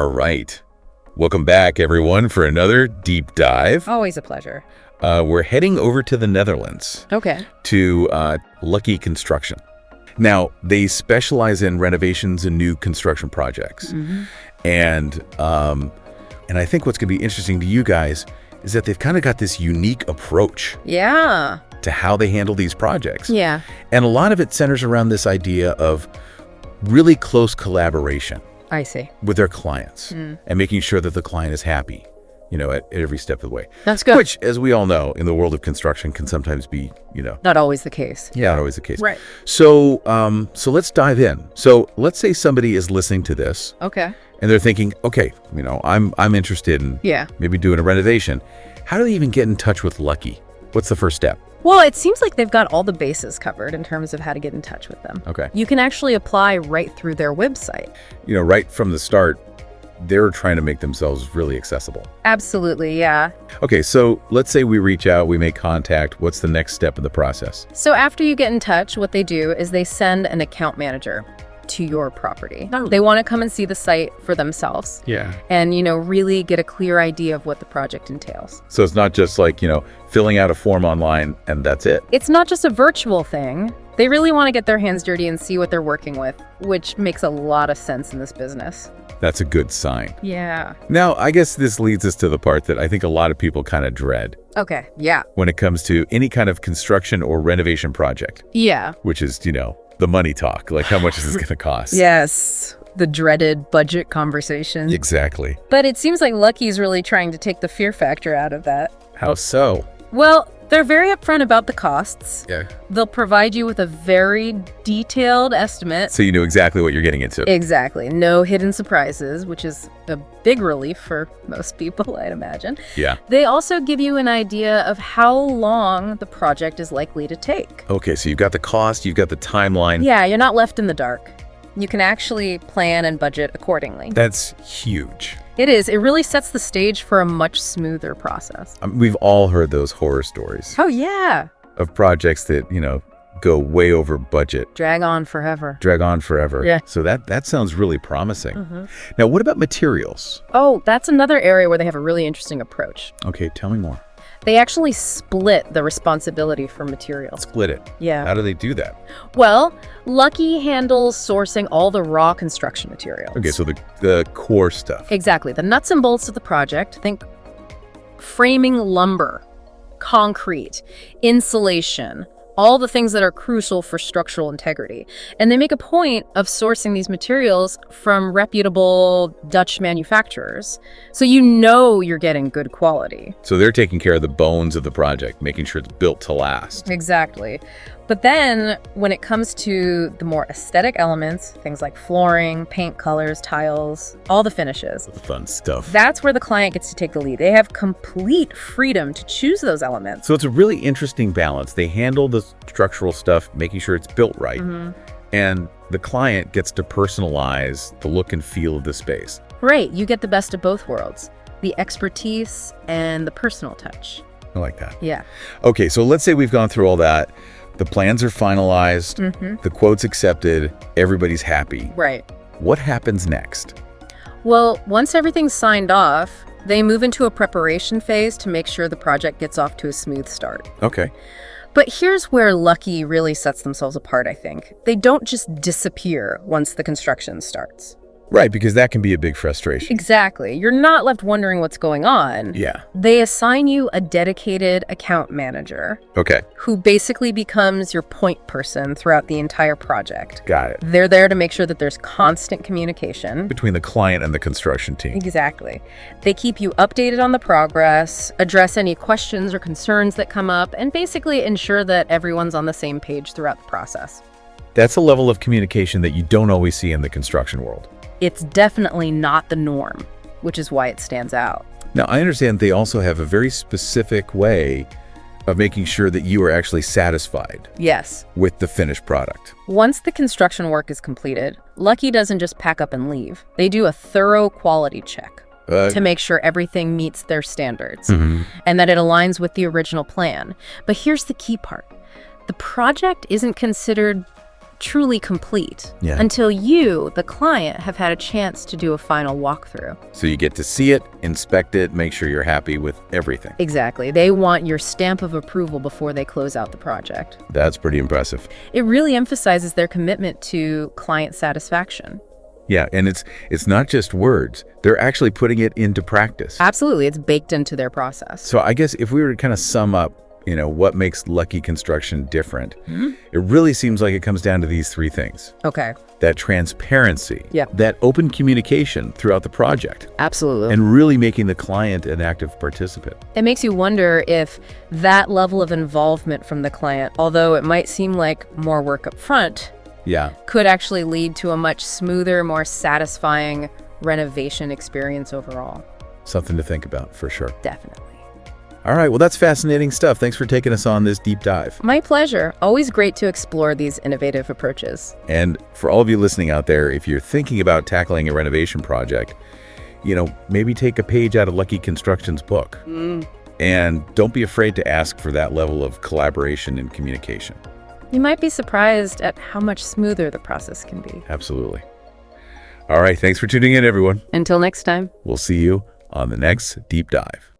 All right. Welcome back, everyone, for another deep dive. Always a pleasure. We're heading over to the Netherlands. Okay. To LucKey Construction. Now, they specialize in renovations and new construction projects. Mm-hmm. And I think what's going to be interesting to you guys is that they've kind of got this unique approach. Yeah. To how they handle these projects. Yeah. And a lot of it centers around this idea of really close collaboration. I see. With their clients and making sure that the client is happy, at every step of the way. That's good. Which, as we all know, in the world of construction can sometimes be, Not always the case. Yeah, not always the case. Right. So, so let's dive in. So let's say somebody is listening to this. Okay. And they're thinking, okay, I'm interested in maybe doing a renovation. How do they even get in touch with LucKey? What's the first step? Well, it seems like they've got all the bases covered in terms of how to get in touch with them. Okay. You can actually apply right through their website. Right from the start, they're trying to make themselves really accessible. Absolutely, yeah. Okay, so let's say we reach out, we make contact. What's the next step in the process? So after you get in touch, what they do is they send an account manager to your property. Oh. They want to come and see the site for themselves. Yeah. And, really get a clear idea of what the project entails. So it's not just like, filling out a form online and that's it. It's not just a virtual thing. They really want to get their hands dirty and see what they're working with, which makes a lot of sense in this business. That's a good sign. Yeah. Now, I guess this leads us to the part that I think a lot of people kind of dread. Okay, yeah. When it comes to any kind of construction or renovation project. Yeah. Which is, the money talk. Like, how much is this going to cost? Yes. The dreaded budget conversation. Exactly. But it seems like LucKey's really trying to take the fear factor out of that. How so? Well, they're very upfront about the costs. Yeah. They'll provide you with a very detailed estimate. So you know exactly what you're getting into. Exactly. No hidden surprises, which is a big relief for most people, I'd imagine. Yeah. They also give you an idea of how long the project is likely to take. Okay, so you've got the cost, you've got the timeline. Yeah, you're not left in the dark. You can actually plan and budget accordingly. That's huge. It is. It really sets the stage for a much smoother process. We've all heard those horror stories. Oh, yeah. Of projects that, go way over budget. Drag on forever. Yeah. So that sounds really promising. Mm-hmm. Now, what about materials? Oh, that's another area where they have a really interesting approach. Okay, tell me more. They actually split the responsibility for materials. Split it? Yeah. How do they do that? Well, LucKey handles sourcing all the raw construction materials. Okay, so the core stuff. Exactly. The nuts and bolts of the project. Think framing lumber, concrete, insulation, all the things that are crucial for structural integrity. And they make a point of sourcing these materials from reputable Dutch manufacturers, so you're getting good quality. So they're taking care of the bones of the project, making sure it's built to last. Exactly. But then when it comes to the more aesthetic elements, things like flooring, paint colors, tiles, all the finishes, The fun stuff. that's where the client gets to take the lead. They have complete freedom to choose those elements. So it's a really interesting balance. They handle the structural stuff, making sure it's built right. Mm-hmm. And the client gets to personalize the look and feel of the space. Right, you get the best of both worlds, the expertise and the personal touch. I like that. Yeah. Okay, so let's say we've gone through all that. The plans are finalized, the quote's accepted, everybody's happy. Right. What happens next? Well, once everything's signed off, they move into a preparation phase to make sure the project gets off to a smooth start. Okay. But here's where LucKey really sets themselves apart, I think. They don't just disappear once the construction starts. Right, because that can be a big frustration. Exactly. You're not left wondering what's going on. Yeah. They assign you a dedicated account manager. Okay. Who basically becomes your point person throughout the entire project. Got it. They're there to make sure that there's constant communication. Between the client and the construction team. Exactly. They keep you updated on the progress, address any questions or concerns that come up, and basically ensure that everyone's on the same page throughout the process. That's a level of communication that you don't always see in the construction world. It's definitely not the norm, which is why it stands out. Now, I understand they also have a very specific way of making sure that you are actually satisfied. Yes. With the finished product. Once the construction work is completed, LucKey doesn't just pack up and leave. They do a thorough quality check to make sure everything meets their standards and that it aligns with the original plan. But here's the key part. The project isn't considered truly complete Yeah. until you, the client, have had a chance to do a final walkthrough. So you get to see it, inspect it, make sure you're happy with everything. Exactly. They want your stamp of approval before they close out the project. That's pretty impressive. It really emphasizes their commitment to client satisfaction. Yeah, and it's not just words. They're actually putting it into practice. Absolutely. It's baked into their process. So I guess if we were to kind of sum up, what makes LucKey Construction different, it really seems like it comes down to these three things. Okay. That transparency, Yeah. that open communication throughout the project, Absolutely. and really making the client an active participant. It makes you wonder if that level of involvement from the client, although it might seem like more work up front, Yeah. could actually lead to a much smoother, more satisfying renovation experience overall. Something to think about, for sure. Definitely. All right, well, that's fascinating stuff. Thanks for taking us on this deep dive. My pleasure. Always great to explore these innovative approaches. And for all of you listening out there, if you're thinking about tackling a renovation project, maybe take a page out of LucKey Construction's book. And don't be afraid to ask for that level of collaboration and communication. You might be surprised at how much smoother the process can be. Absolutely. All right, thanks for tuning in, everyone. Until next time. We'll see you on the next deep dive.